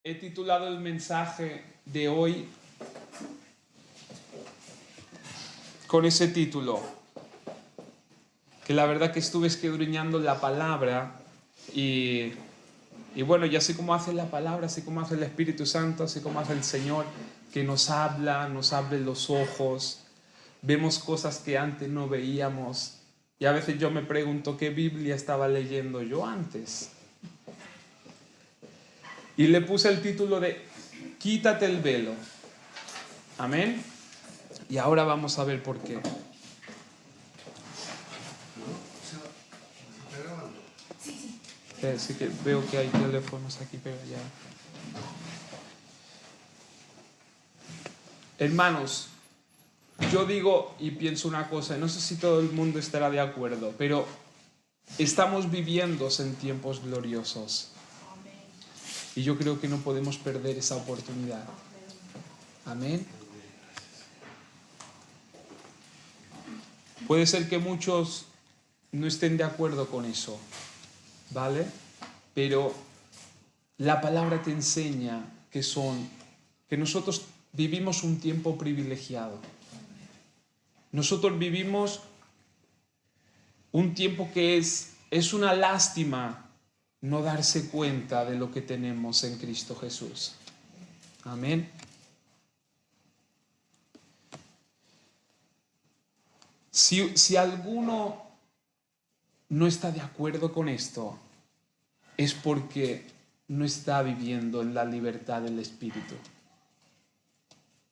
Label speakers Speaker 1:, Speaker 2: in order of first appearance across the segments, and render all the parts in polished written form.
Speaker 1: He titulado el mensaje de hoy con ese título, que la verdad que estuve escudriñando la palabra y bueno, y así como hace la palabra, así como hace el Espíritu Santo, así como hace el Señor, que nos habla, nos abre los ojos, vemos cosas que antes no veíamos, y a veces yo me pregunto qué Biblia estaba leyendo yo antes. Y le puse el título de Quítate el velo. Amén. Y ahora vamos a ver por qué. Sí que veo que hay teléfonos aquí, pero ya. Hermanos, yo digo y pienso una cosa, no sé si todo el mundo estará de acuerdo, pero estamos viviendo en tiempos gloriosos. Y yo creo que no podemos perder esa oportunidad. Amén. Puede ser que muchos no estén de acuerdo con eso, ¿vale? Pero la palabra te enseña que nosotros vivimos un tiempo privilegiado. Nosotros vivimos un tiempo que es una lástima no darse cuenta de lo que tenemos en Cristo Jesús. Amén. Si alguno no está de acuerdo con esto, es porque no está viviendo en la libertad del Espíritu.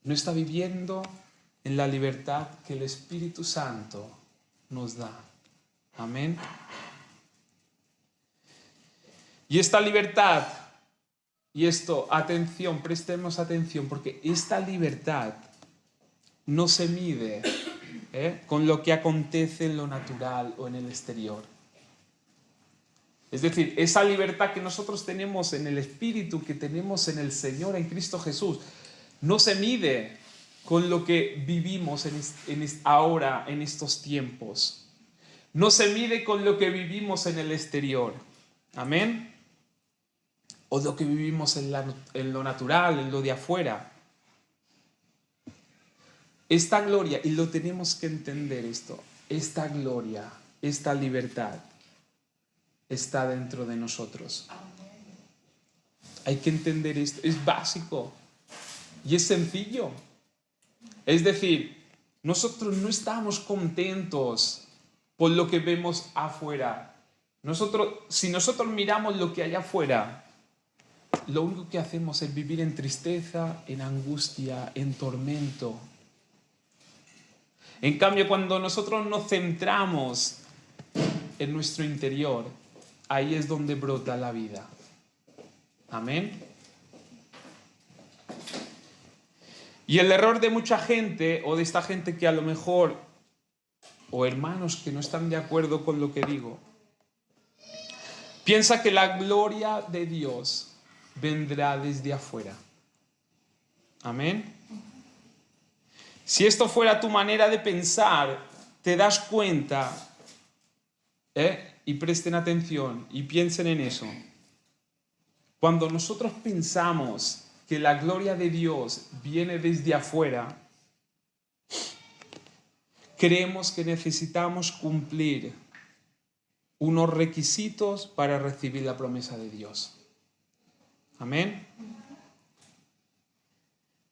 Speaker 1: No está viviendo en la libertad que el Espíritu Santo nos da. Amén. Y esta libertad, y esto, atención, prestemos atención, porque esta libertad no se mide con lo que acontece en lo natural o en el exterior. Es decir, esa libertad que nosotros tenemos en el Espíritu, que tenemos en el Señor, en Cristo Jesús, no se mide con lo que vivimos ahora, en estos tiempos. No se mide con lo que vivimos en el exterior. Amén. O lo que vivimos en lo natural, en lo de afuera. Esta gloria, y lo tenemos que entender esto, esta gloria, esta libertad está dentro de nosotros. Hay que entender esto, es básico y es sencillo. Es decir, nosotros no estamos contentos por lo que vemos afuera. Si nosotros miramos lo que hay afuera, lo único que hacemos es vivir en tristeza, en angustia, en tormento. En cambio, cuando nosotros nos centramos en nuestro interior, ahí es donde brota la vida. Amén. Y el error de mucha gente, o de esta gente que a lo mejor, o hermanos que no están de acuerdo con lo que digo, piensa que la gloria de Dios vendrá desde afuera. Amén. Si esto fuera tu manera de pensar, te das cuenta, y presten atención y piensen en eso. Cuando nosotros pensamos que la gloria de Dios viene desde afuera, creemos que necesitamos cumplir unos requisitos para recibir la promesa de Dios. Amén.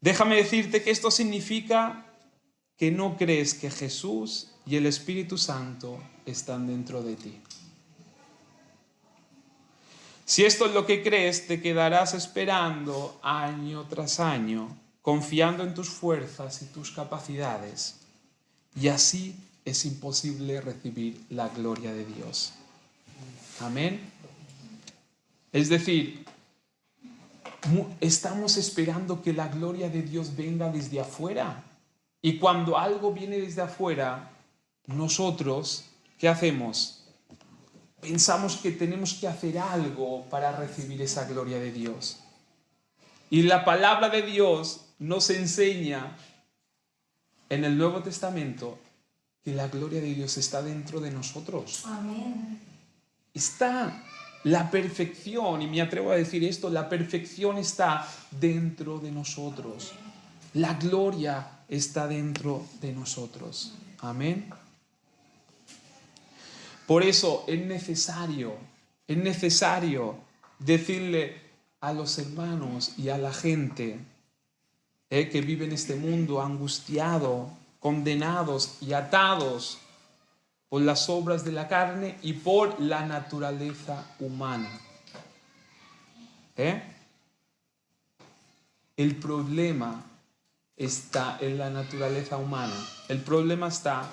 Speaker 1: Déjame decirte que esto significa que no crees que Jesús y el Espíritu Santo están dentro de ti. Si esto es lo que crees, te quedarás esperando año tras año, confiando en tus fuerzas y tus capacidades. Y así es imposible recibir la gloria de Dios. Amén. Es decir, estamos esperando que la gloria de Dios venga desde afuera. Y cuando algo viene desde afuera, nosotros, ¿qué hacemos? Pensamos que tenemos que hacer algo para recibir esa gloria de Dios. Y la palabra de Dios nos enseña en el Nuevo Testamento que la gloria de Dios está dentro de nosotros.
Speaker 2: Amén.
Speaker 1: Está. La perfección, y me atrevo a decir esto, la perfección está dentro de nosotros. La gloria está dentro de nosotros. Amén. Por eso es necesario decirle a los hermanos y a la gente que vive en este mundo angustiado, condenados y atados por las obras de la carne y por la naturaleza humana. El problema está en la naturaleza humana. El problema está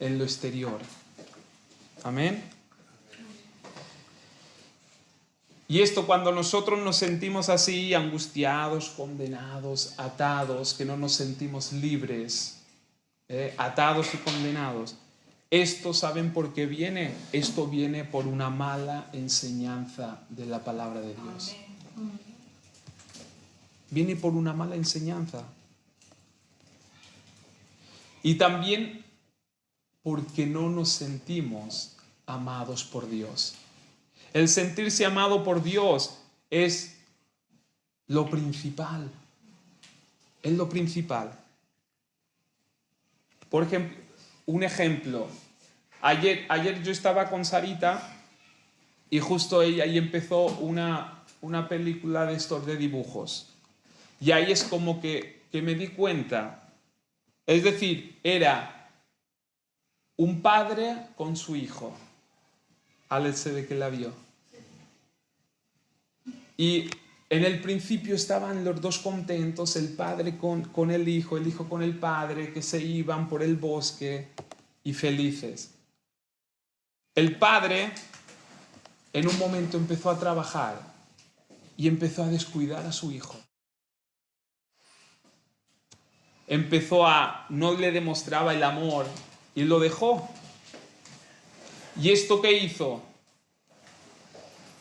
Speaker 1: en lo exterior. Amén. Y esto, cuando nosotros nos sentimos así, angustiados, condenados, atados, que no nos sentimos libres, atados y condenados, esto, ¿saben por qué viene? Esto viene por una mala enseñanza de la palabra de Dios. Viene por una mala enseñanza. Y también porque no nos sentimos amados por Dios. El sentirse amado por Dios es lo principal. Es lo principal. Por ejemplo, un ejemplo. Ayer yo estaba con Sarita y justo ahí empezó una película de estos de dibujos. Y ahí es como que me di cuenta. Es decir, era un padre con su hijo. Alex se ve que la vio. Y en el principio estaban los dos contentos, el padre con el hijo con el padre, que se iban por el bosque y felices. El padre en un momento empezó a trabajar y empezó a descuidar a su hijo. No le demostraba el amor y lo dejó. ¿Y esto qué hizo?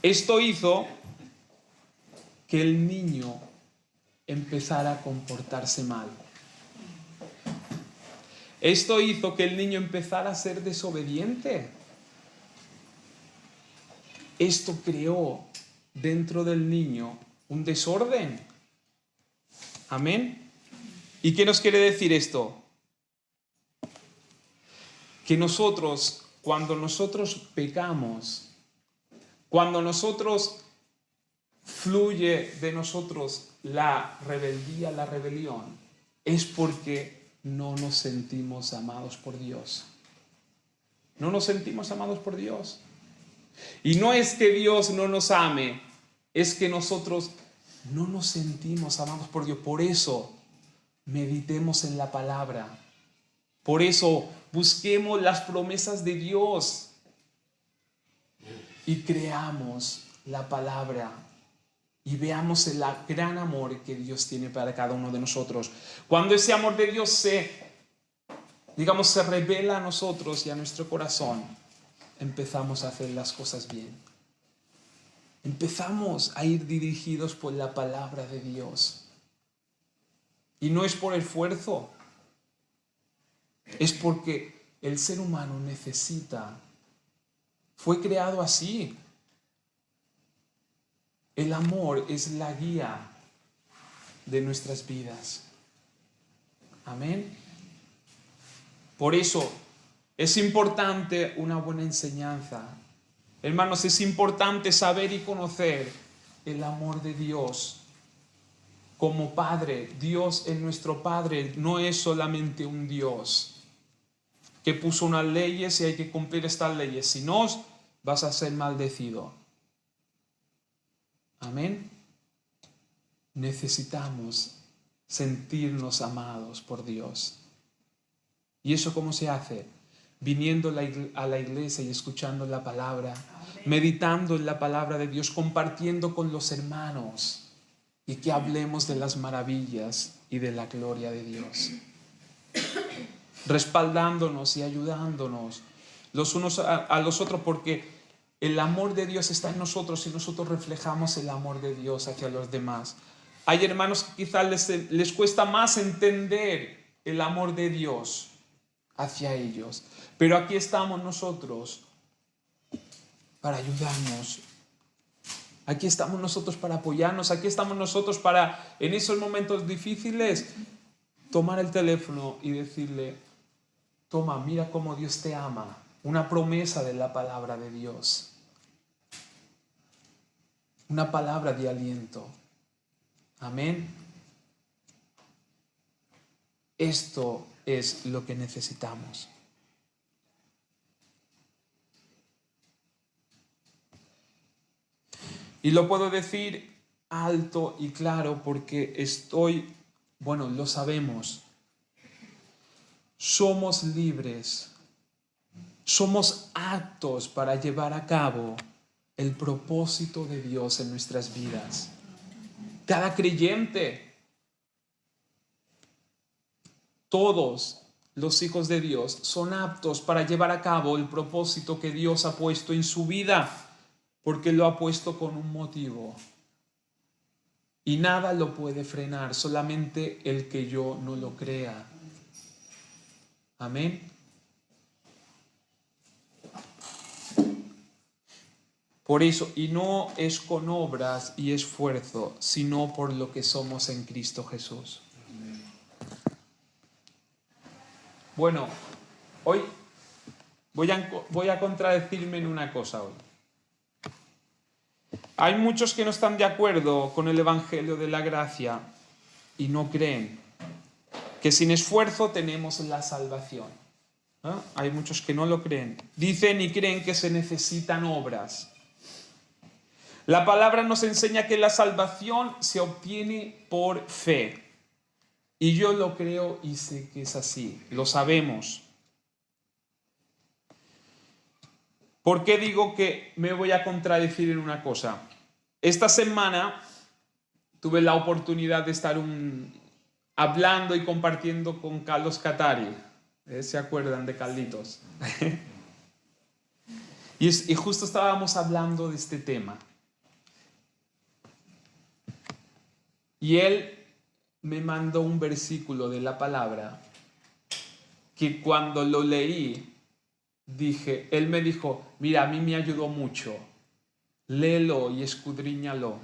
Speaker 1: Esto hizo que el niño empezara a comportarse mal. Esto hizo que el niño empezara a ser desobediente. Esto creó dentro del niño un desorden. Amén. ¿Y qué nos quiere decir esto? Que nosotros, cuando nosotros pecamos, cuando fluye de nosotros la rebeldía, la rebelión, es porque no nos sentimos amados por Dios. No nos sentimos amados por Dios. Y no es que Dios no nos ame, es que nosotros no nos sentimos amados por Dios. Por eso meditemos en la palabra. Por eso busquemos las promesas de Dios y creamos la palabra y veamos el gran amor que Dios tiene para cada uno de nosotros. Cuando ese amor de Dios se revela a nosotros y a nuestro corazón, empezamos a hacer las cosas bien. Empezamos a ir dirigidos por la palabra de Dios. Y no es por esfuerzo, es porque el ser humano necesita, fue creado así. El amor es la guía de nuestras vidas. Amén. Por eso es importante una buena enseñanza. Hermanos, es importante saber y conocer el amor de Dios. Como Padre, Dios es nuestro Padre, no es solamente un Dios que puso unas leyes y hay que cumplir estas leyes. Si no, vas a ser maldecido. Amén. Necesitamos sentirnos amados por Dios. ¿Y eso cómo se hace? Viniendo a la iglesia y escuchando la palabra, meditando en la palabra de Dios, compartiendo con los hermanos y que hablemos de las maravillas y de la gloria de Dios. Respaldándonos y ayudándonos los unos a los otros, porque el amor de Dios está en nosotros y nosotros reflejamos el amor de Dios hacia los demás. Hay hermanos que quizás les cuesta más entender el amor de Dios hacia ellos, pero aquí estamos nosotros para ayudarnos. Aquí estamos nosotros para apoyarnos, aquí estamos nosotros para, en esos momentos difíciles, tomar el teléfono y decirle, toma, mira cómo Dios te ama. Una promesa de la palabra de Dios. Una palabra de aliento. Amén. Esto es lo que necesitamos. Y lo puedo decir alto y claro porque lo sabemos. Somos libres. Somos aptos para llevar a cabo el propósito de Dios en nuestras vidas. Cada creyente, todos los hijos de Dios son aptos para llevar a cabo el propósito que Dios ha puesto en su vida, porque lo ha puesto con un motivo. Y nada lo puede frenar, solamente el que yo no lo crea. Amén. Por eso, y no es con obras y esfuerzo, sino por lo que somos en Cristo Jesús. Bueno, hoy voy a contradecirme en una cosa hoy. Hay muchos que no están de acuerdo con el Evangelio de la Gracia y no creen que sin esfuerzo tenemos la salvación. Hay muchos que no lo creen. Dicen y creen que se necesitan obras. La palabra nos enseña que la salvación se obtiene por fe. Y yo lo creo y sé que es así. Lo sabemos. ¿Por qué digo que me voy a contradecir en una cosa? Esta semana tuve la oportunidad de estar hablando y compartiendo con Carlos Catari. ¿Se acuerdan de Carlitos? y justo estábamos hablando de este tema. Y él me mandó un versículo de la palabra que cuando lo leí, él me dijo, mira, a mí me ayudó mucho, léelo y escudriñalo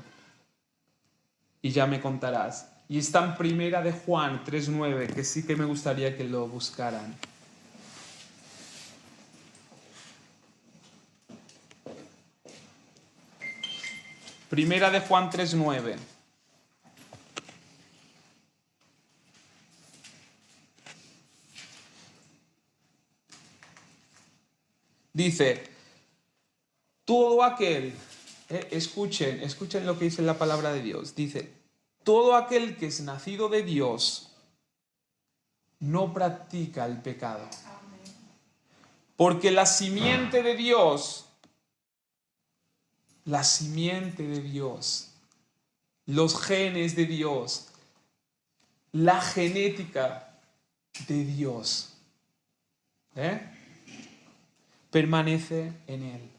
Speaker 1: y ya me contarás. Y está en Primera de Juan 3:9, que sí que me gustaría que lo buscaran. Primera de Juan 3:9. Dice, todo aquel, escuchen lo que dice la palabra de Dios. Dice, todo aquel que es nacido de Dios no practica el pecado. Porque la simiente de Dios, los genes de Dios, la genética de Dios, permanece en él.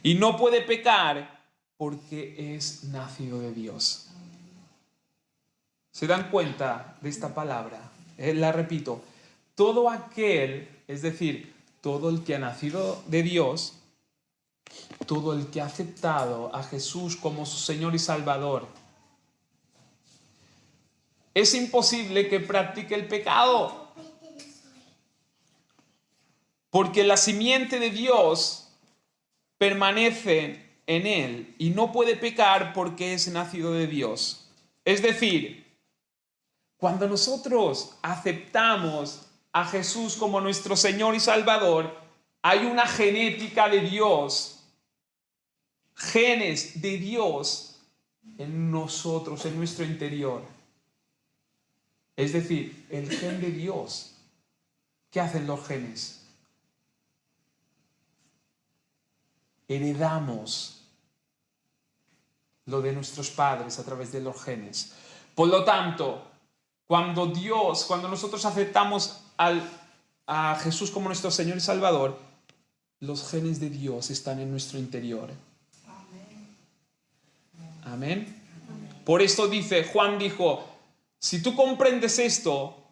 Speaker 1: Y no puede pecar porque es nacido de Dios. ¿Se dan cuenta de esta palabra? La repito. Todo aquel, es decir, todo el que ha nacido de Dios, todo el que ha aceptado a Jesús como su Señor y Salvador, es imposible que practique el pecado. Porque la simiente de Dios permanece en él y no puede pecar porque es nacido de Dios. Es decir, cuando nosotros aceptamos a Jesús como nuestro Señor y Salvador, hay una genética de Dios, genes de Dios en nosotros, en nuestro interior. Es decir, el gen de Dios. ¿Qué hacen los genes? Heredamos lo de nuestros padres a través de los genes. Por lo tanto, cuando nosotros aceptamos a Jesús como nuestro Señor y Salvador, los genes de Dios están en nuestro interior. Amén. Por esto Juan dijo, si tú comprendes esto,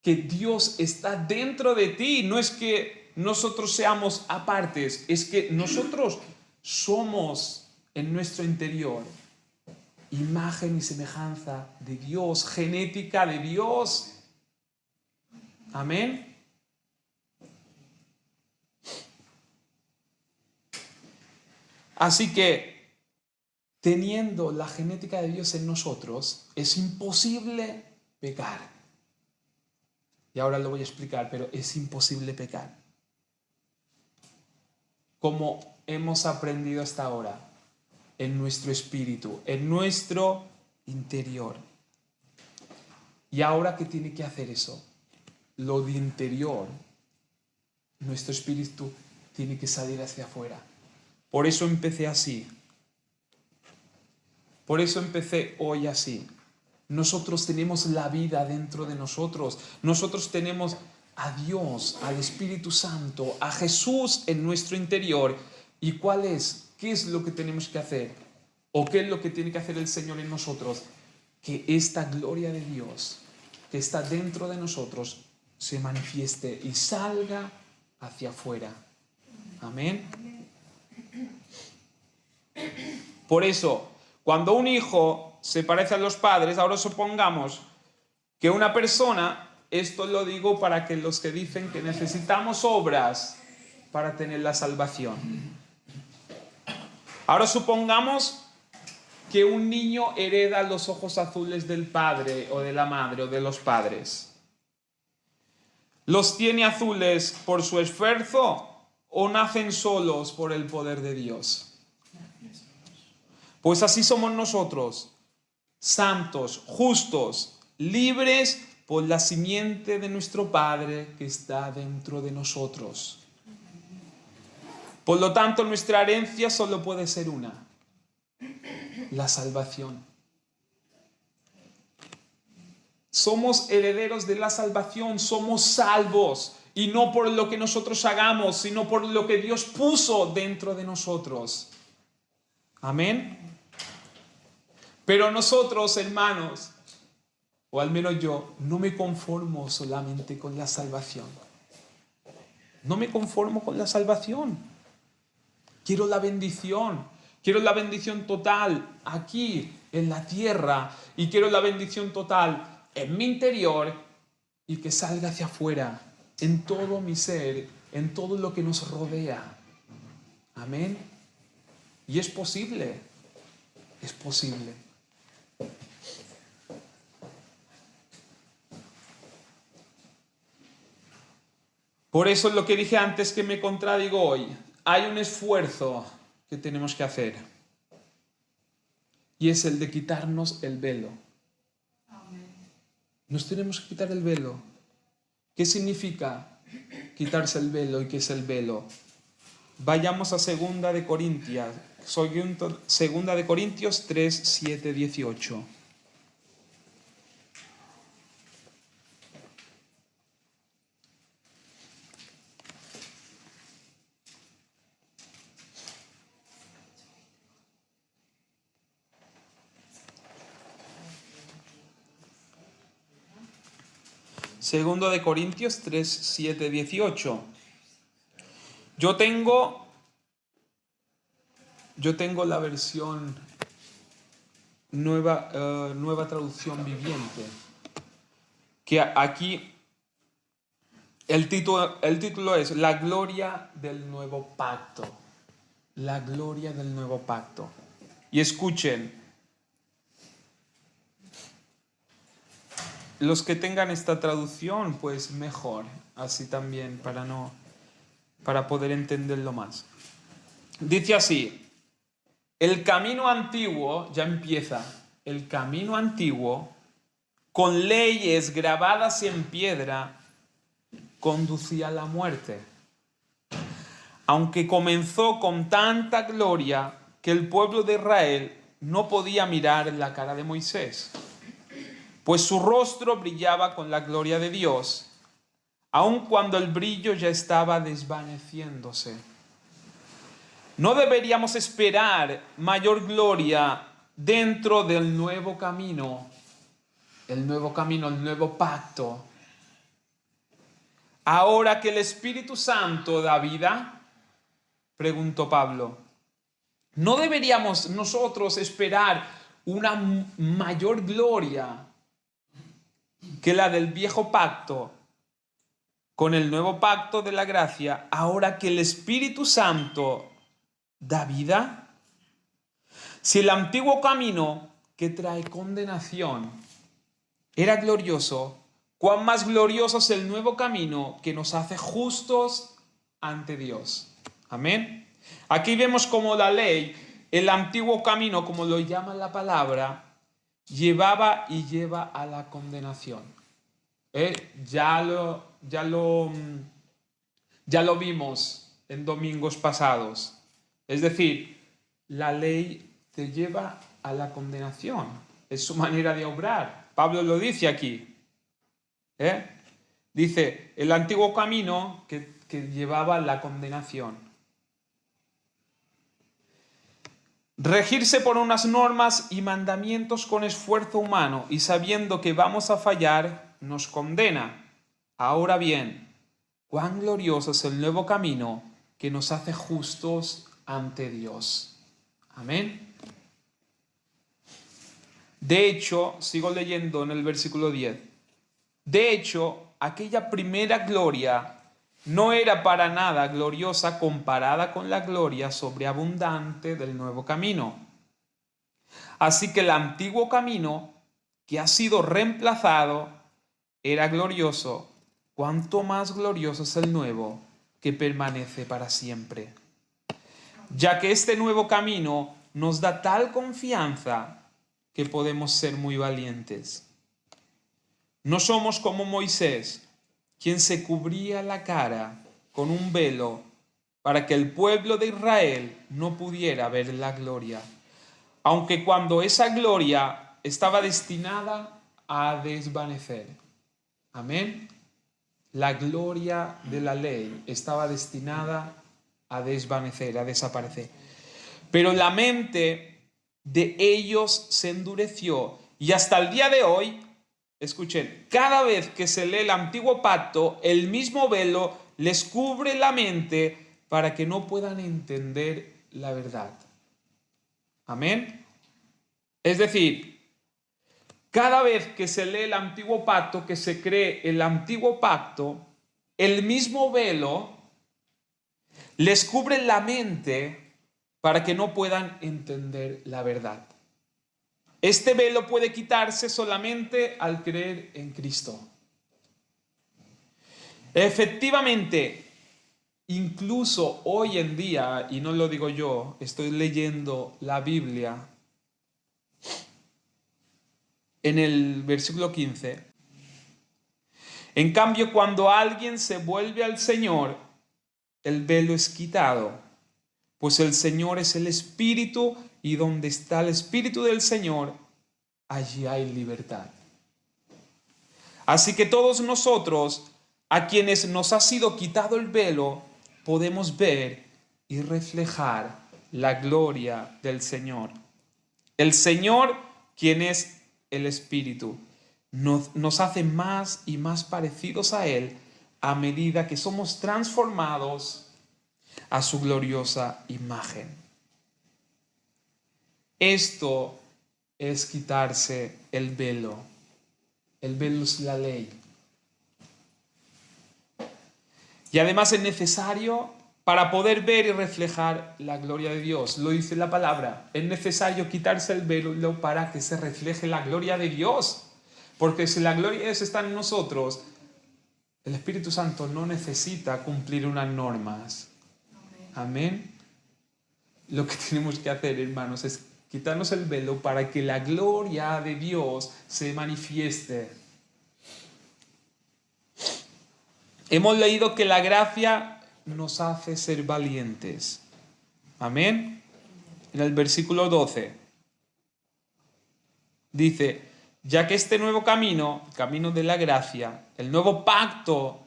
Speaker 1: que Dios está dentro de ti, no es que que nosotros seamos apartes, es que nosotros somos en nuestro interior imagen y semejanza de Dios, genética de Dios. Amén. Así que, teniendo la genética de Dios en nosotros, es imposible pecar. Y ahora lo voy a explicar, pero es imposible pecar. Como hemos aprendido hasta ahora, en nuestro espíritu, en nuestro interior. ¿Y ahora qué tiene que hacer eso? Lo de interior, nuestro espíritu tiene que salir hacia afuera. Por eso empecé así. Por eso empecé hoy así. Nosotros tenemos la vida dentro de nosotros. Nosotros tenemos a Dios, al Espíritu Santo, a Jesús en nuestro interior. ¿Y cuál es? ¿Qué es lo que tenemos que hacer? ¿O qué es lo que tiene que hacer el Señor en nosotros? Que esta gloria de Dios, que está dentro de nosotros, se manifieste y salga hacia afuera. Amén. Por eso, cuando un hijo se parece a los padres, ahora supongamos que una persona, esto lo digo para que los que dicen que necesitamos obras para tener la salvación. Ahora supongamos que un niño hereda los ojos azules del padre o de la madre o de los padres. ¿Los tiene azules por su esfuerzo o nacen solos por el poder de Dios? Pues así somos nosotros, santos, justos, libres por la simiente de nuestro Padre que está dentro de nosotros. Por lo tanto, nuestra herencia solo puede ser una: la salvación. Somos herederos de la salvación, somos salvos, y no por lo que nosotros hagamos, sino por lo que Dios puso dentro de nosotros. Amén. Pero nosotros, hermanos, o al menos yo, no me conformo solamente con la salvación. No me conformo con la salvación. Quiero la bendición. Quiero la bendición total aquí en la tierra, y quiero la bendición total en mi interior y que salga hacia afuera, en todo mi ser, en todo lo que nos rodea. Amén. Y es posible. Es posible. Por eso es lo que dije antes, que me contradigo hoy. Hay un esfuerzo que tenemos que hacer. Y es el de quitarnos el velo. Nos tenemos que quitar el velo. ¿Qué significa quitarse el velo y qué es el velo? Vayamos a 2 de Corintios 3, 7, 18. Segundo de Corintios 3, 7, 18. Yo tengo la versión nueva traducción viviente, que aquí el título es La gloria del nuevo pacto. La gloria del nuevo pacto. Y escuchen, los que tengan esta traducción, pues mejor, así también, para poder entenderlo más. Dice así: el camino antiguo, ya empieza, el camino antiguo, con leyes grabadas en piedra, conducía a la muerte. Aunque comenzó con tanta gloria que el pueblo de Israel no podía mirar la cara de Moisés, pues su rostro brillaba con la gloria de Dios, aun cuando el brillo ya estaba desvaneciéndose. ¿No deberíamos esperar mayor gloria dentro del nuevo camino, el nuevo pacto? ahora que el Espíritu Santo da vida, preguntó Pablo, ¿no deberíamos nosotros esperar una mayor gloria que la del viejo pacto con el nuevo pacto de la gracia, ahora que el Espíritu Santo da vida? Si el antiguo camino que trae condenación era glorioso, ¿cuán más glorioso es el nuevo camino que nos hace justos ante Dios? Amén. Aquí vemos como la ley, el antiguo camino, como lo llama la palabra, llevaba y lleva a la condenación. Ya lo vimos en domingos pasados. Es decir, la ley te lleva a la condenación. Es su manera de obrar. Pablo lo dice aquí. Dice, el antiguo camino que llevaba a la condenación. Regirse por unas normas y mandamientos con esfuerzo humano y sabiendo que vamos a fallar, nos condena. Ahora bien, cuán glorioso es el nuevo camino que nos hace justos ante Dios. Amén. De hecho, sigo leyendo en el versículo 10. De hecho, aquella primera gloria no era para nada gloriosa comparada con la gloria sobreabundante del nuevo camino. Así que el antiguo camino, que ha sido reemplazado, era glorioso. Cuánto más glorioso es el nuevo, que permanece para siempre. Ya que este nuevo camino nos da tal confianza que podemos ser muy valientes. No somos como Moisés, quien se cubría la cara con un velo para que el pueblo de Israel no pudiera ver la gloria, aunque cuando esa gloria estaba destinada a desvanecer. Amén. La gloria de la ley estaba destinada a desvanecer, a desaparecer. Pero la mente de ellos se endureció y hasta el día de hoy, escuchen, cada vez que se lee el antiguo pacto, el mismo velo les cubre la mente para que no puedan entender la verdad. Amén. Es decir, cada vez que se lee el antiguo pacto, que se cree el antiguo pacto, el mismo velo les cubre la mente para que no puedan entender la verdad. Este velo puede quitarse solamente al creer en Cristo. Efectivamente, incluso hoy en día, y no lo digo yo, estoy leyendo la Biblia, en el versículo 15. En cambio, cuando alguien se vuelve al Señor, el velo es quitado, pues el Señor es el Espíritu y donde está el Espíritu del Señor, allí hay libertad. Así que todos nosotros, a quienes nos ha sido quitado el velo, podemos ver y reflejar la gloria del Señor. El Señor, quien es el Espíritu, nos hace más y más parecidos a Él a medida que somos transformados a su gloriosa imagen. Esto es quitarse el velo. El velo es la ley. Y además es necesario para poder ver y reflejar la gloria de Dios. Lo dice la palabra. Es necesario quitarse el velo para que se refleje la gloria de Dios. Porque si la gloria de Dios está en nosotros, el Espíritu Santo no necesita cumplir unas normas. Amén. Lo que tenemos que hacer, hermanos, es quitarnos el velo para que la gloria de Dios se manifieste. Hemos leído que la gracia nos hace ser valientes. Amén. En el versículo 12 dice, ya que este nuevo camino, el camino de la gracia, el nuevo pacto,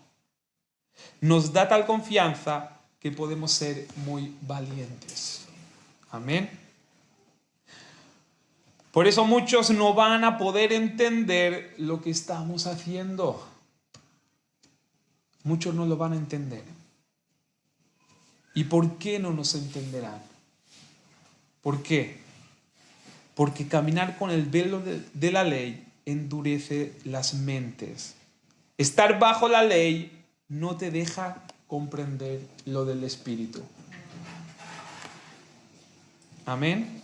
Speaker 1: nos da tal confianza que podemos ser muy valientes. Amén. Por eso muchos no van a poder entender lo que estamos haciendo. muchos no lo van a entender. ¿Y por qué no nos entenderán? ¿Por qué? Porque caminar con el velo de la ley endurece las mentes. Estar bajo la ley no te deja comprender lo del Espíritu. Amén.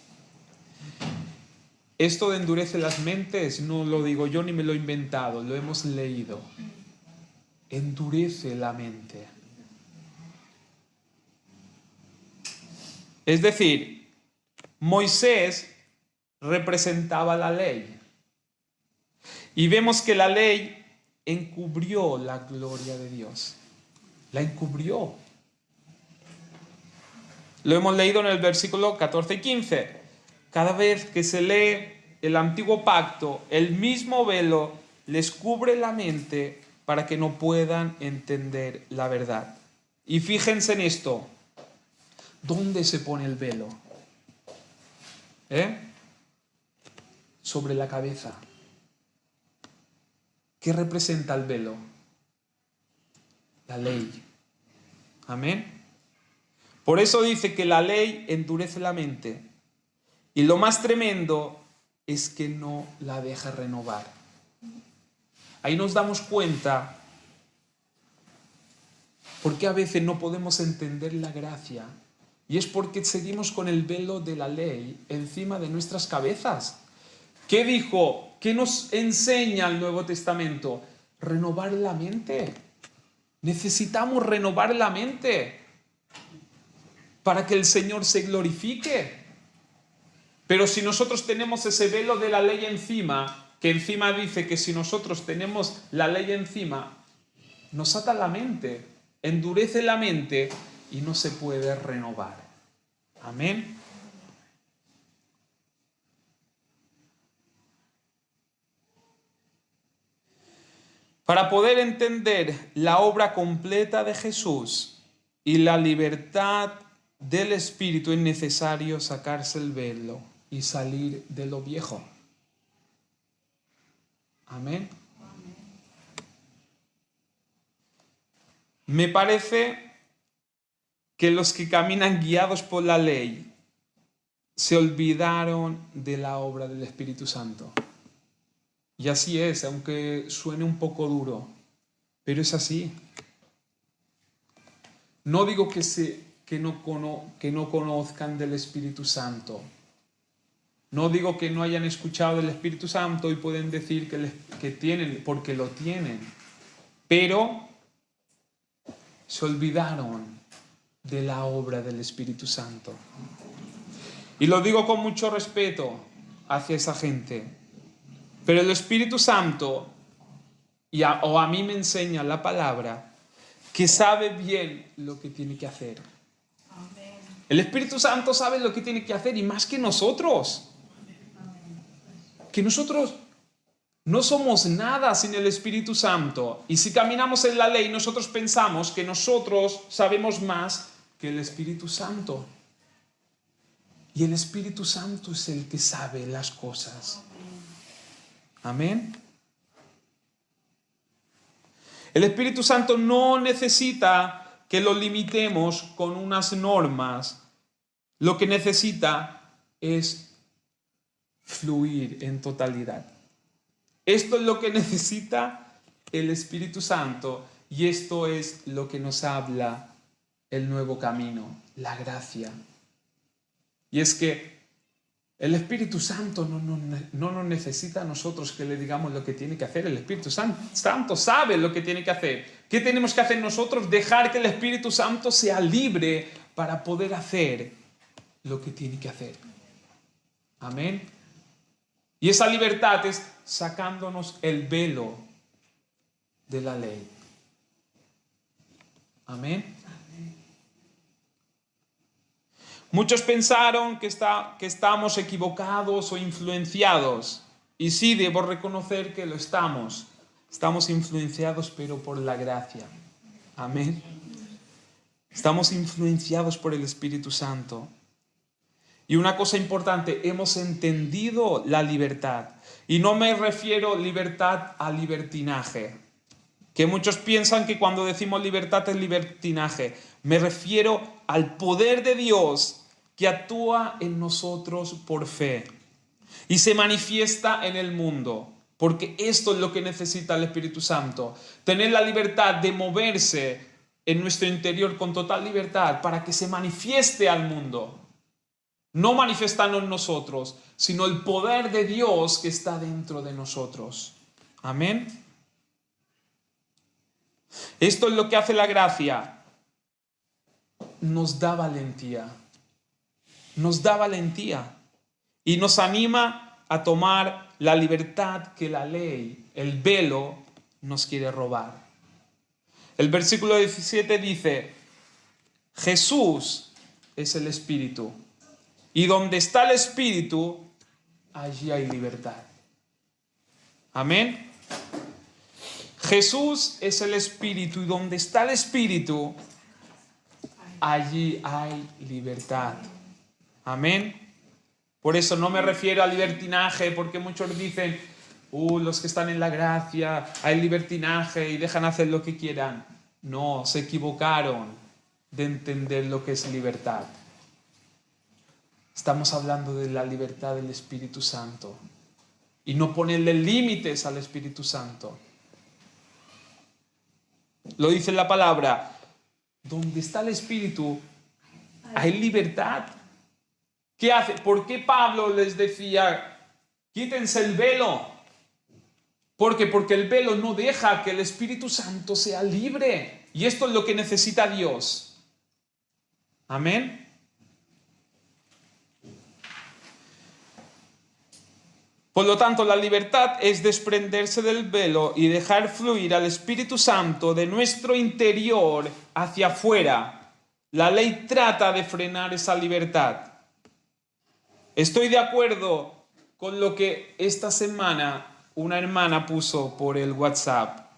Speaker 1: Esto de endurece las mentes no lo digo yo ni me lo he inventado, lo hemos leído. Endurece la mente. Es decir, Moisés representaba la ley. Y vemos que la ley encubrió la gloria de Dios. La encubrió. Lo hemos leído en el versículo 14 y 15. Cada vez que se lee el antiguo pacto, el mismo velo les cubre la mente para que no puedan entender la verdad. Y fíjense en esto. ¿Dónde se pone el velo? Sobre la cabeza. ¿Qué representa el velo? La ley. Amén. Por eso dice que la ley endurece la mente. Y lo más tremendo es que no la deja renovar. Ahí nos damos cuenta por qué a veces no podemos entender la gracia. Y es porque seguimos con el velo de la ley encima de nuestras cabezas. ¿Qué dijo? ¿Qué nos enseña el Nuevo Testamento? Renovar la mente. Necesitamos renovar la mente para que el Señor se glorifique. Pero si nosotros tenemos ese velo de la ley encima, que encima dice que si nosotros tenemos la ley encima, nos ata la mente, endurece la mente y no se puede renovar. Amén. Para poder entender la obra completa de Jesús y la libertad del Espíritu es necesario sacarse el velo y salir de lo viejo. Amén. Me parece que los que caminan guiados por la ley se olvidaron de la obra del Espíritu Santo. Y así es, aunque suene un poco duro, pero es así. No digo que no conozcan del Espíritu Santo. No digo que no hayan escuchado del Espíritu Santo y pueden decir que tienen, porque lo tienen. Pero se olvidaron de la obra del Espíritu Santo. Y lo digo con mucho respeto hacia esa gente. Pero el Espíritu Santo, o a mí me enseña la palabra, que sabe bien lo que tiene que hacer. El Espíritu Santo sabe lo que tiene que hacer y más que nosotros. Que nosotros no somos nada sin el Espíritu Santo. Y si caminamos en la ley, nosotros pensamos que nosotros sabemos más que el Espíritu Santo. Y el Espíritu Santo es el que sabe las cosas. Amén. El Espíritu Santo no necesita que lo limitemos con unas normas. Lo que necesita es fluir en totalidad. Esto es lo que necesita el Espíritu Santo y esto es lo que nos habla el nuevo camino, la gracia. Y es que el Espíritu Santo no nos necesita a nosotros que le digamos lo que tiene que hacer. El Espíritu Santo sabe lo que tiene que hacer. ¿Qué tenemos que hacer nosotros? Dejar que el Espíritu Santo sea libre para poder hacer lo que tiene que hacer. Amén. Y esa libertad es sacándonos el velo de la ley. Amén. Muchos pensaron que estamos equivocados o influenciados. Y sí, debo reconocer que lo estamos. Estamos influenciados, pero por la gracia. Amén. Estamos influenciados por el Espíritu Santo. Y una cosa importante, hemos entendido la libertad. Y no me refiero libertad a libertinaje. Que muchos piensan que cuando decimos libertad es libertinaje. Me refiero al poder de Dios que actúa en nosotros por fe y se manifiesta en el mundo. Porque esto es lo que necesita el Espíritu Santo. Tener la libertad de moverse en nuestro interior con total libertad para que se manifieste al mundo. No manifestarnos nosotros, sino el poder de Dios que está dentro de nosotros. Amén. Esto es lo que hace la gracia. Nos da valentía. Nos da valentía. Y nos anima a tomar la libertad que la ley, el velo, nos quiere robar. El versículo 17 dice: Jesús es el Espíritu. Y donde está el Espíritu, allí hay libertad. Amén. Jesús es el Espíritu y donde está el Espíritu, allí hay libertad. Amén. Por eso no me refiero a libertinaje, porque muchos dicen, los que están en la gracia, hay libertinaje y dejan hacer lo que quieran. No, se equivocaron de entender lo que es libertad. Estamos hablando de la libertad del Espíritu Santo y no ponerle límites al Espíritu Santo. Lo dice la palabra, donde está el Espíritu hay libertad. ¿Qué hace? ¿Por qué Pablo les decía, quítense el velo? ¿Por qué? Porque el velo no deja que el Espíritu Santo sea libre. Y esto es lo que necesita Dios. Amén. Por lo tanto, la libertad es desprenderse del velo y dejar fluir al Espíritu Santo de nuestro interior hacia afuera. La ley trata de frenar esa libertad. Estoy de acuerdo con lo que esta semana una hermana puso por el WhatsApp.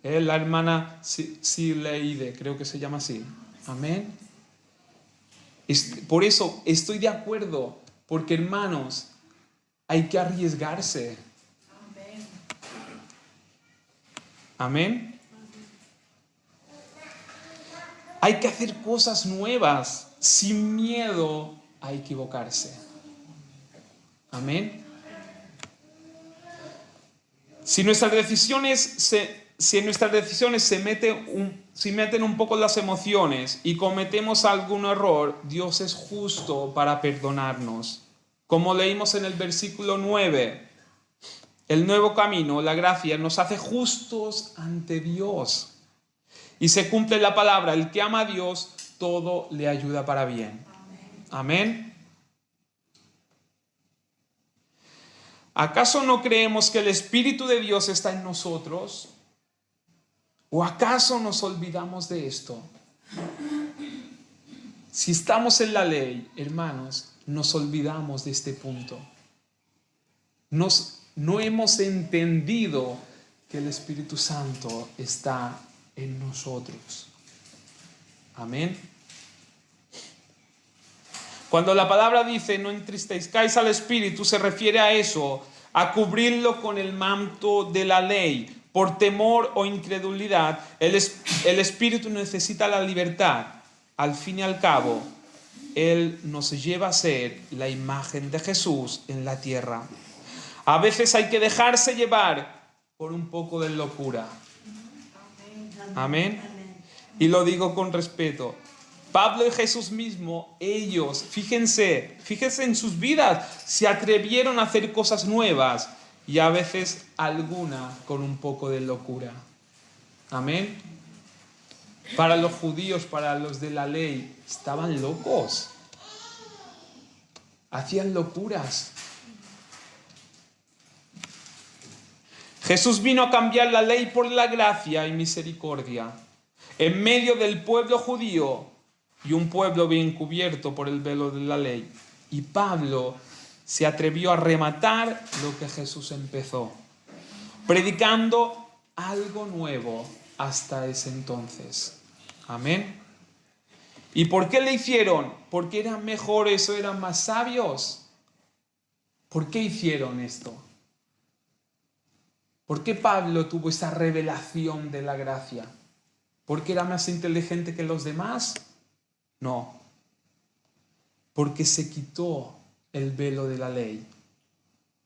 Speaker 1: La hermana Sileide, creo que se llama así. Amén. Por eso estoy de acuerdo, porque hermanos, hay que arriesgarse. Amén. Hay que hacer cosas nuevas sin miedo a equivocarse. Amén. Si nuestras decisiones se meten un poco las emociones y cometemos algún error, Dios es justo para perdonarnos. Como leímos en el versículo 9, el nuevo camino, la gracia, nos hace justos ante Dios. Y se cumple la palabra, el que ama a Dios, todo le ayuda para bien. Amén. ¿Acaso no creemos que el Espíritu de Dios está en nosotros? ¿O acaso nos olvidamos de esto? Si estamos en la ley, hermanos, nos olvidamos de este punto. No hemos entendido que el Espíritu Santo está en nosotros. Amén. Cuando la palabra dice no entristezcáis al Espíritu, se refiere a eso, a cubrirlo con el manto de la ley. Por temor o incredulidad, el Espíritu necesita la libertad. Al fin y al cabo, Él nos lleva a ser la imagen de Jesús en la tierra. A veces hay que dejarse llevar por un poco de locura. Amén. Y lo digo con respeto. Pablo y Jesús mismo, ellos, fíjense en sus vidas, se atrevieron a hacer cosas nuevas y a veces alguna con un poco de locura. Amén. Para los judíos, para los de la ley, estaban locos. Hacían locuras. Jesús vino a cambiar la ley por la gracia y misericordia. En medio del pueblo judío y un pueblo bien cubierto por el velo de la ley. Y Pablo se atrevió a rematar lo que Jesús empezó, predicando algo nuevo hasta ese entonces. Amén. ¿Y por qué le hicieron? ¿Porque eran mejores o eran más sabios? ¿Por qué hicieron esto? ¿Por qué Pablo tuvo esa revelación de la gracia? ¿Porque era más inteligente que los demás? No. Porque se quitó el velo de la ley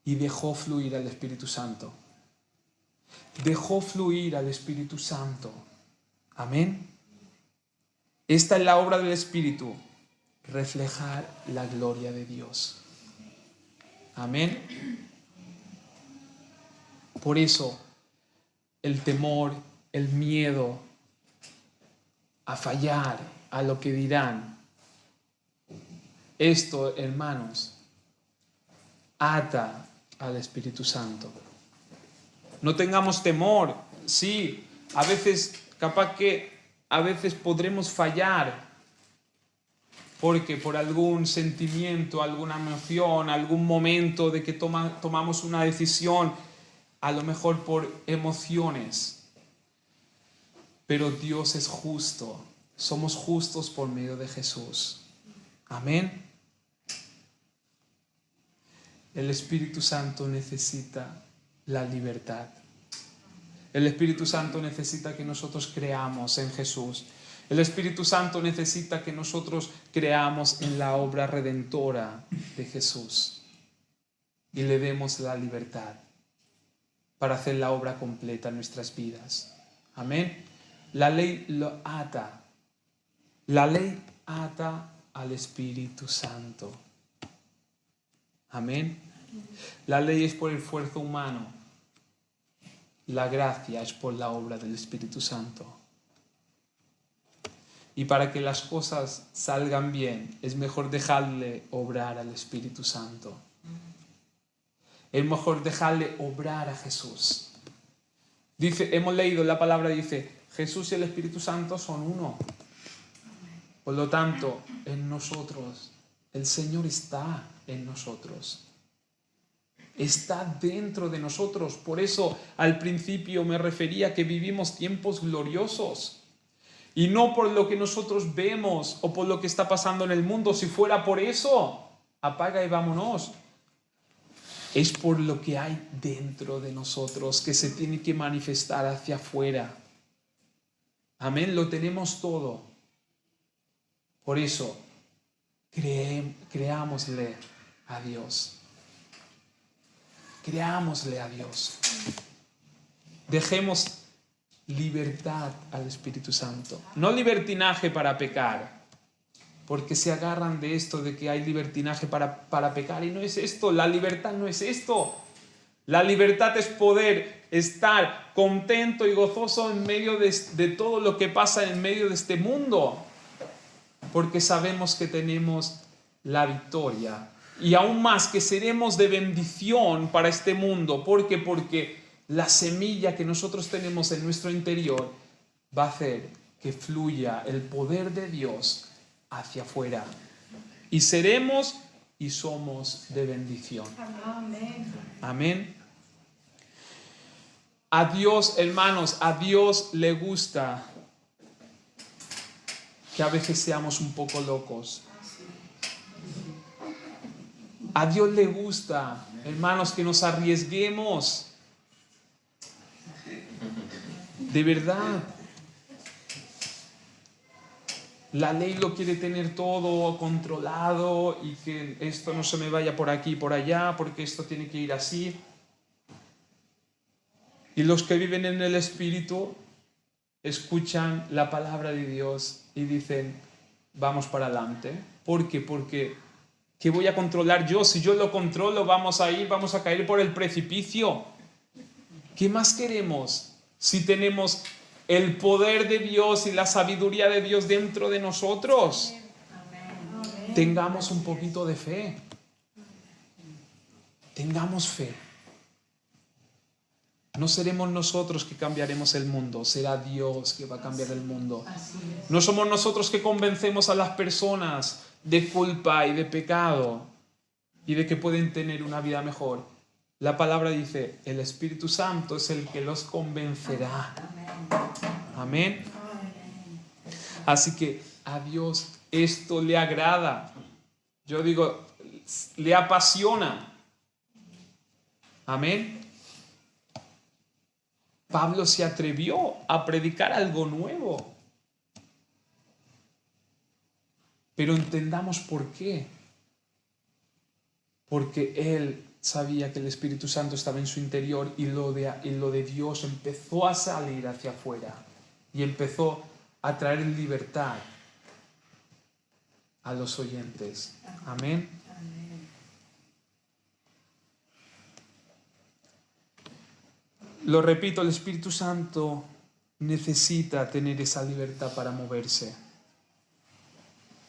Speaker 1: y dejó fluir al Espíritu Santo. Dejó fluir al Espíritu Santo. Amén. Esta es la obra del Espíritu, reflejar la gloria de Dios. Amén. Por eso, el temor, el miedo a fallar, a lo que dirán, esto, hermanos, ata al Espíritu Santo. No tengamos temor. Sí, a veces, capaz que a veces podremos fallar, porque por algún sentimiento, alguna emoción, algún momento de que tomamos una decisión, a lo mejor por emociones. Pero Dios es justo. Somos justos por medio de Jesús. Amén. El Espíritu Santo necesita la libertad. El Espíritu Santo necesita que nosotros creamos en Jesús. El Espíritu Santo necesita que nosotros creamos en la obra redentora de Jesús y le demos la libertad para hacer la obra completa en nuestras vidas. Amén. La ley lo ata. La ley ata al Espíritu Santo. Amén. La ley es por el esfuerzo humano. La gracia es por la obra del Espíritu Santo. Y para que las cosas salgan bien, es mejor dejarle obrar al Espíritu Santo. Es mejor dejarle obrar a Jesús. Dice, hemos leído la palabra, dice, Jesús y el Espíritu Santo son uno. Por lo tanto, en nosotros, el Señor está en nosotros. Está dentro de nosotros. Por eso al principio me refería a que vivimos tiempos gloriosos. Y no por lo que nosotros vemos o por lo que está pasando en el mundo. Si fuera por eso, apaga y vámonos. Es por lo que hay dentro de nosotros que se tiene que manifestar hacia afuera. Amén, lo tenemos todo. Por eso, creámosle a Dios. Creámosle a Dios. Dejemos libertad al Espíritu Santo. No libertinaje para pecar. Porque se agarran de esto de que hay libertinaje para pecar. Y no es esto. La libertad no es esto. La libertad es poder estar contento y gozoso en medio de todo lo que pasa en medio de este mundo. Porque sabemos que tenemos la victoria. Y aún más que seremos de bendición para este mundo. ¿Por qué? Porque la semilla que nosotros tenemos en nuestro interior va a hacer que fluya el poder de Dios hacia afuera. Y seremos y somos de bendición. Amén. Amén. A Dios, hermanos, a Dios le gusta que a veces seamos un poco locos. A Dios le gusta, hermanos, que nos arriesguemos. De verdad. La ley lo quiere tener todo controlado y que esto no se me vaya por aquí y por allá porque esto tiene que ir así. Y los que viven en el Espíritu escuchan la palabra de Dios y dicen, vamos para adelante. ¿Por qué? Porque ¿qué voy a controlar yo? Si yo lo controlo, vamos a caer por el precipicio. ¿Qué más queremos si tenemos el poder de Dios y la sabiduría de Dios dentro de nosotros? Amén. Tengamos un poquito de fe. Tengamos fe. No seremos nosotros que cambiaremos el mundo, será Dios que va a cambiar el mundo. No somos nosotros que convencemos a las personas de culpa y de pecado y de que pueden tener una vida mejor. La palabra dice, el Espíritu Santo es el que los convencerá. Amén. Así que a Dios esto le agrada. Yo digo, le apasiona. Amén. Pablo se atrevió a predicar algo nuevo. Pero entendamos por qué. Porque él sabía que el Espíritu Santo estaba en su interior y lo de Dios empezó a salir hacia afuera y empezó a traer libertad a los oyentes. Amén. Lo repito, el Espíritu Santo necesita tener esa libertad para moverse.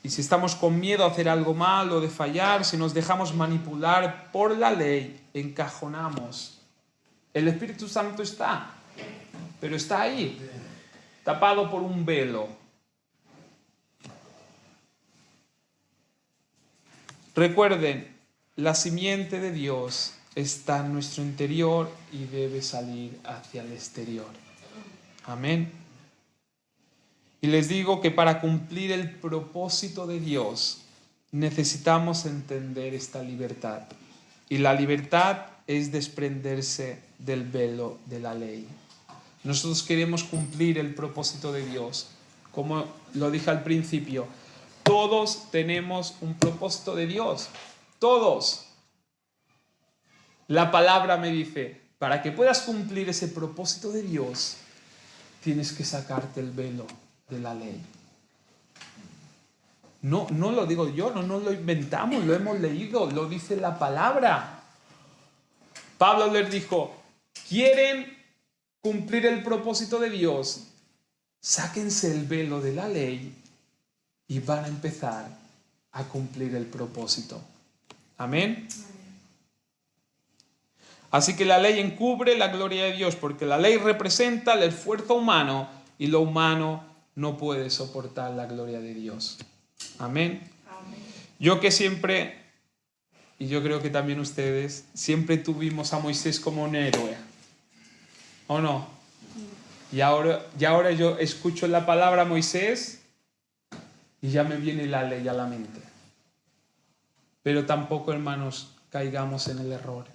Speaker 1: Y si estamos con miedo a hacer algo mal o de fallar, si nos dejamos manipular por la ley, encajonamos. El Espíritu Santo está, pero está ahí, tapado por un velo. Recuerden, la simiente de Dios está en nuestro interior y debe salir hacia el exterior. Amén. Y les digo que para cumplir el propósito de Dios necesitamos entender esta libertad. Y la libertad es desprenderse del velo de la ley. Nosotros queremos cumplir el propósito de Dios. Como lo dije al principio, todos tenemos un propósito de Dios. Todos. La palabra me dice, para que puedas cumplir ese propósito de Dios, tienes que sacarte el velo de la ley. No lo digo yo, no lo inventamos, lo hemos leído, lo dice la palabra. Pablo les dijo, ¿quieren cumplir el propósito de Dios? Sáquense el velo de la ley y van a empezar a cumplir el propósito. Amén. Así que la ley encubre la gloria de Dios, porque la ley representa el esfuerzo humano y lo humano no puede soportar la gloria de Dios. Amén. Yo que siempre, y yo creo que también ustedes, siempre tuvimos a Moisés como un héroe. ¿O no? Y ahora yo escucho la palabra Moisés y ya me viene la ley a la mente. Pero tampoco, hermanos, caigamos en el error.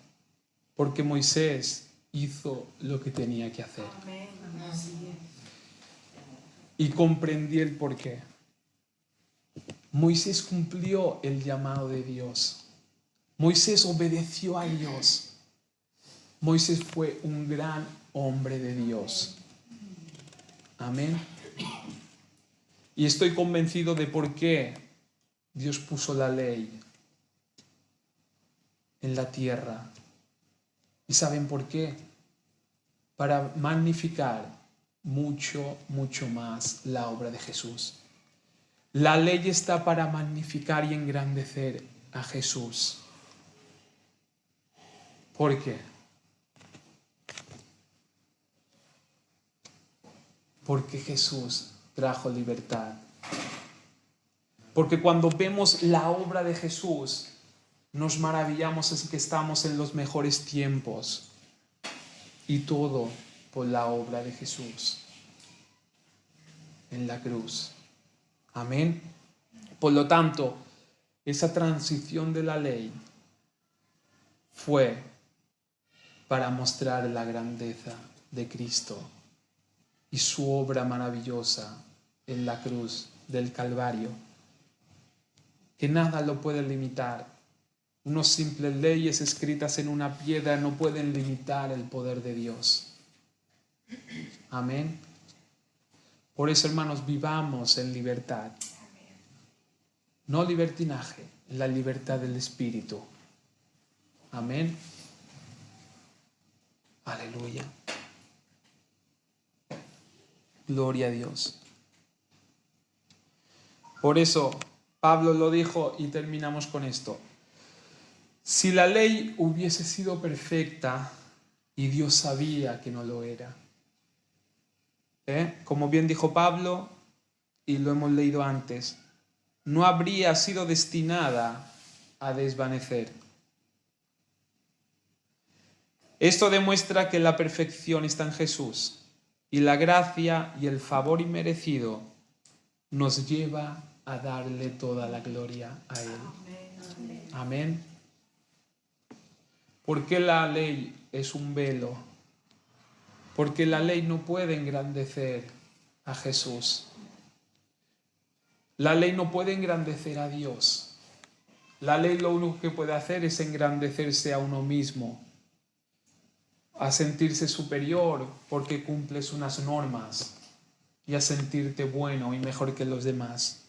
Speaker 1: Porque Moisés hizo lo que tenía que hacer. Y comprendí el porqué. Moisés cumplió el llamado de Dios. Moisés obedeció a Dios. Moisés fue un gran hombre de Dios. Amén. Y estoy convencido de por qué Dios puso la ley en la tierra. ¿Y saben por qué? Para magnificar mucho más la obra de Jesús. La ley está para magnificar y engrandecer a Jesús. ¿Por qué? Porque Jesús trajo libertad. Porque cuando vemos la obra de Jesús, nos maravillamos así que estamos en los mejores tiempos. Y todo por la obra de Jesús en la cruz. Amén. Por lo tanto, esa transición de la ley fue para mostrar la grandeza de Cristo y su obra maravillosa en la cruz del Calvario, que nada lo puede limitar. Unas simples leyes escritas en una piedra no pueden limitar el poder de Dios. Amén. Por eso, hermanos, vivamos en libertad. No libertinaje, la libertad del Espíritu. Amén. Aleluya. Gloria a Dios. Por eso, Pablo lo dijo y terminamos con esto. Si la ley hubiese sido perfecta y Dios sabía que no lo era, como bien dijo Pablo, y lo hemos leído antes, no habría sido destinada a desvanecer. Esto demuestra que la perfección está en Jesús y la gracia y el favor inmerecido nos lleva a darle toda la gloria a Él. Amén. ¿Por qué la ley es un velo? Porque la ley no puede engrandecer a Jesús. La ley no puede engrandecer a Dios. La ley lo único que puede hacer es engrandecerse a uno mismo, a sentirse superior porque cumples unas normas y a sentirte bueno y mejor que los demás.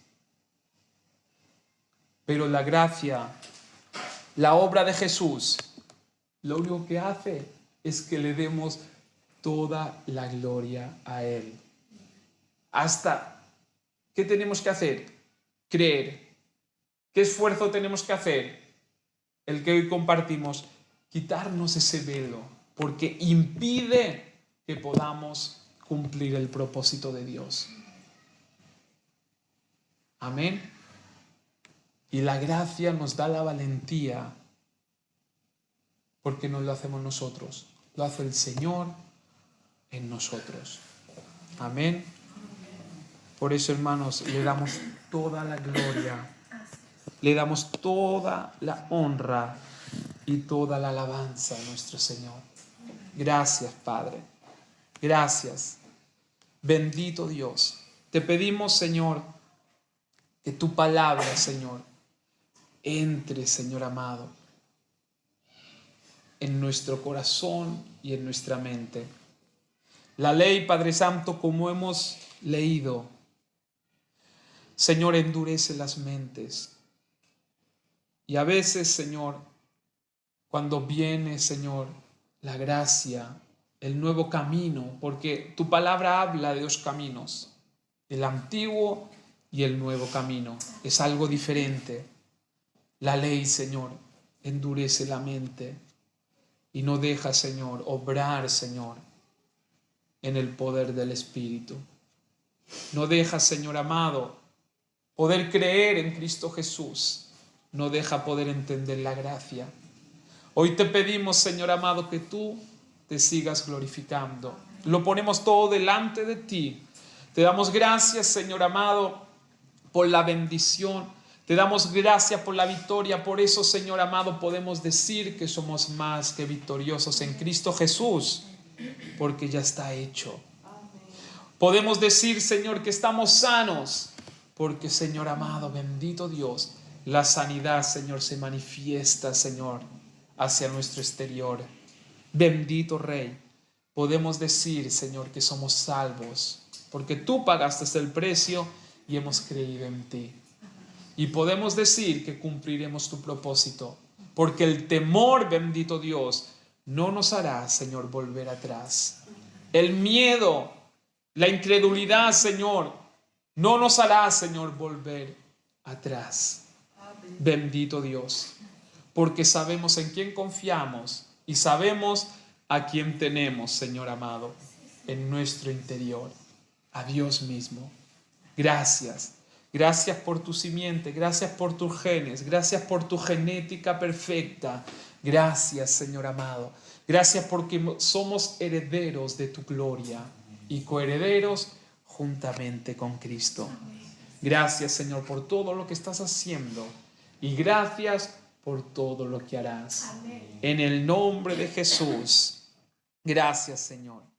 Speaker 1: Pero la gracia, la obra de Jesús, lo único que hace es que le demos toda la gloria a Él. Hasta, ¿qué tenemos que hacer? Creer. ¿Qué esfuerzo tenemos que hacer? El que hoy compartimos, quitarnos ese velo, porque impide que podamos cumplir el propósito de Dios. Amén. Y la gracia nos da la valentía, porque no lo hacemos nosotros, lo hace el Señor en nosotros. Amén. Por eso, hermanos, le damos toda la gloria, le damos toda la honra y toda la alabanza a nuestro Señor. Gracias, Padre. Gracias. Bendito Dios. Te pedimos, Señor, que tu palabra, Señor, entre, Señor amado, en nuestro corazón y en nuestra mente. La ley, Padre Santo, como hemos leído, Señor, endurece las mentes. Y a veces, Señor, cuando viene, Señor, la gracia, el nuevo camino, porque tu palabra habla de dos caminos, el antiguo y el nuevo camino. Es algo diferente. La ley, Señor, endurece la mente y no deja, Señor, obrar, Señor, en el poder del Espíritu. No deja, Señor amado, poder creer en Cristo Jesús. No deja poder entender la gracia. Hoy te pedimos, Señor amado, que tú te sigas glorificando. Lo ponemos todo delante de ti. Te damos gracias, Señor amado, por la bendición. Te damos gracias por la victoria. Por eso, Señor amado, podemos decir que somos más que victoriosos en Cristo Jesús, porque ya está hecho. Podemos decir, Señor, que estamos sanos, porque, Señor amado, bendito Dios, la sanidad, Señor, se manifiesta, Señor, hacia nuestro exterior. Bendito Rey, podemos decir, Señor, que somos salvos, porque tú pagaste el precio y hemos creído en ti. Y podemos decir que cumpliremos tu propósito, porque el temor, bendito Dios, no nos hará, Señor, volver atrás. El miedo, la incredulidad, Señor, no nos hará, Señor, volver atrás. Bendito Dios, porque sabemos en quién confiamos y sabemos a quién tenemos, Señor amado, en nuestro interior, a Dios mismo. Gracias. Gracias por tu simiente, gracias por tus genes, gracias por tu genética perfecta. Gracias, Señor amado. Gracias porque somos herederos de tu gloria y coherederos juntamente con Cristo. Gracias, Señor, por todo lo que estás haciendo y gracias por todo lo que harás. En el nombre de Jesús. Gracias, Señor.